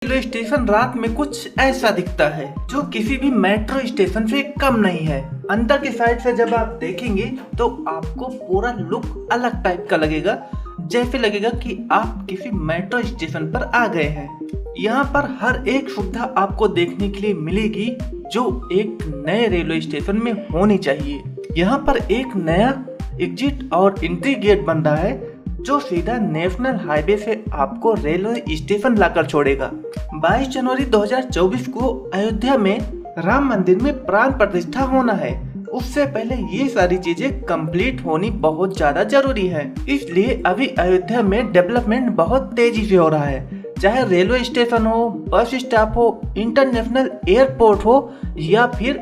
Railway station रात में कुछ ऐसा दिखता है जो किसी भी मेट्रो स्टेशन से कम नहीं है। अंदर की साइड से जब आप देखेंगे तो आपको पूरा लुक अलग टाइप का लगेगा, जैसे लगेगा कि आप किसी मेट्रो स्टेशन पर आ गए हैं। यहाँ पर हर एक सुविधा आपको देखने के लिए मिलेगी जो एक नए रेलवे स्टेशन में होनी चाहिए। यहाँ पर एक नया एग्जिट और एंट्री गेट बन रहा है जो सीधा नेशनल हाईवे से आपको रेलवे स्टेशन लाकर छोड़ेगा। 22 जनवरी 2024 को अयोध्या में राम मंदिर में प्राण प्रतिष्ठा होना है। उससे पहले ये सारी चीजें कंप्लीट होनी बहुत ज्यादा जरूरी है, इसलिए अभी अयोध्या में डेवलपमेंट बहुत तेजी से हो रहा है। चाहे रेलवे स्टेशन हो, बस स्टॉप हो, इंटरनेशनल एयरपोर्ट हो या फिर